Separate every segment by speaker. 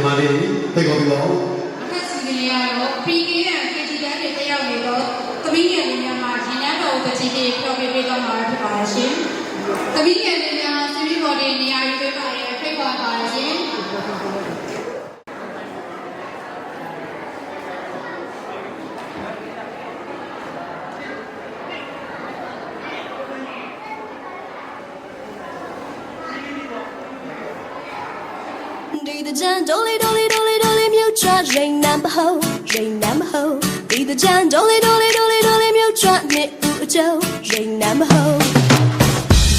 Speaker 1: မာလေးသိကောပြီးတော့
Speaker 2: အခက်စီကလေးကတော့ PKN ခေတီတန်းတွေတက်ရောက်နေတော့သမီးငယ်လေးများမှာရင်းနှီးတော်ပကြီးတွေပြောပြပေးတော့မှာဖြစ်ပါရှင်သမီးငယ်လေးများစီမီဘော်ဒီနေရာယူပေးပါရဖိတ်ခေါ်ပါရှင်
Speaker 3: ဒီတကြံဒိုလီမြို့ချရိန်နံပါဟုဒီတကြံဒိုလီမြို့ချနေဦးအကျုံရိန်နံပါဟု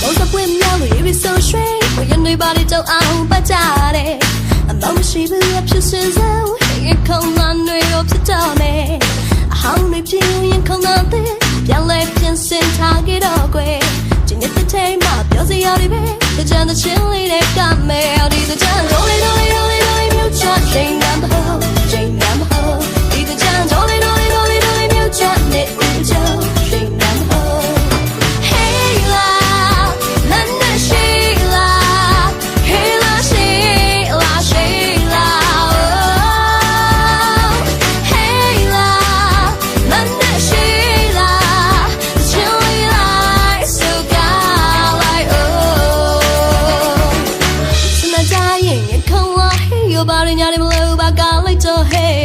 Speaker 3: ဘုံစပွင့်မြောင်းလို့ရေးဆိုရွှေဘယ်နေပါလေကြောက်အောင်ပတ်ကြတယ်အမောင်ရှိဘူးအဖြစ်စင်စုံရင်ခုံမတွေရောဖြစ်တော့မယ်အဟောင်းတွေပြင်းရင်ခုံမတဲ့ပြန်လဲပြင်စင်ထားကြတော့ကွယ်ဒီနေ့တစ်ချိန်မှပြောစရာတွေပဲတကြံတဲ့ချင်းလေးတွေကမယ်ဒီတကြံဒိုလီမြို့ချရိန်နံပါဟုဒီတကြံဒိုလီမြို့ချနေဦးကျုံရိန်နံပါဟု Hey la nana sheila hey la sheila hey la nana sheila chilly like so like oh sna jayin yakon wa hey yo ba ri nya ni mlo ba ka like to hey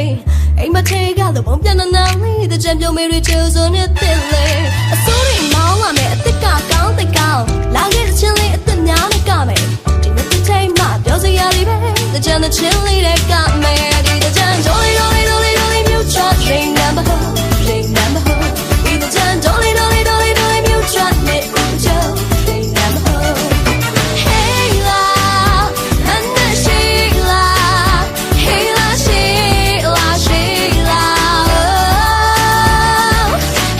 Speaker 3: အိမ်မထဲကတော့ပုံပြန်နာလေးတကြံပြုံးမေရီချူစုံနေတဲ့လေအစိုးရမောင်းလာမယ်အစ်စ်ကကောင်းတဲ့ကောင်းလာခဲ့တဲ့ချင်းလေးအစ်စ်များနဲ့ကမယ်ဒီနေ့တစ်ချိန်မှပြောစရာလေးပဲတကြံတဲ့ချင်းလေးတွေကမယ်ဒီတကြံဒိုလီမြို့ချရိန်နံပါဟုဒီတကြံဒိုလီမြို့ချနေဦးကျုံရိန်နံပါဟု Hey la nana sheila hey la sheila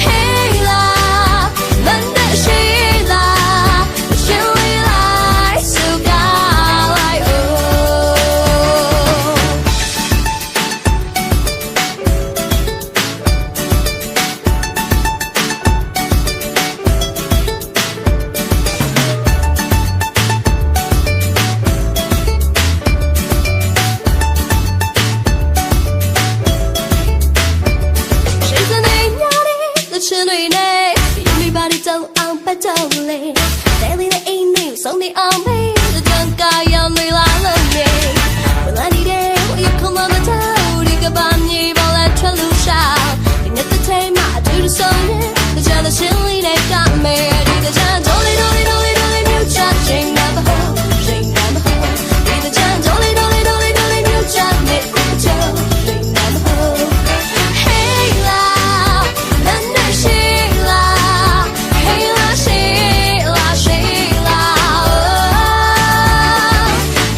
Speaker 3: hey la nana sheila chilly like so like oh 谁在那鸟里的群里内，everybody 走 on 白走嘞，带里的一女送你 on me，这整个要你来了没？未来你的我有空了的头，你可把你抱来穿路上，你那的腿马就是送人，这真的心里的感美，你的真ดอลีမြို့ချရိန်နံပါဟုဒီ的真ดอลีမြို့ချနေဦးကျုံရိန်နံပါဟု Hey la nana sheila hey la sheila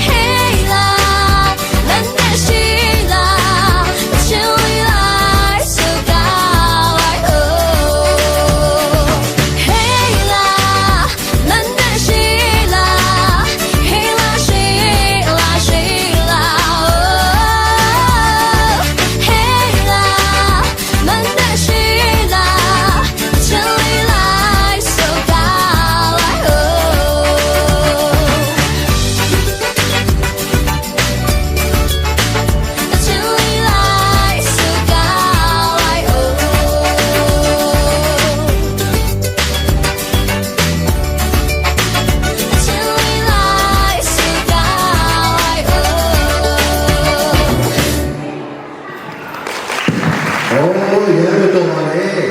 Speaker 3: hey la nana sheila chilly like so like oh Hey la nana sheila hey la sheila Hey la nana sheila chilly like so like oh chilly like so like oh chilly like so like oh
Speaker 1: โอ้ยရဲမတော်ပါနဲ့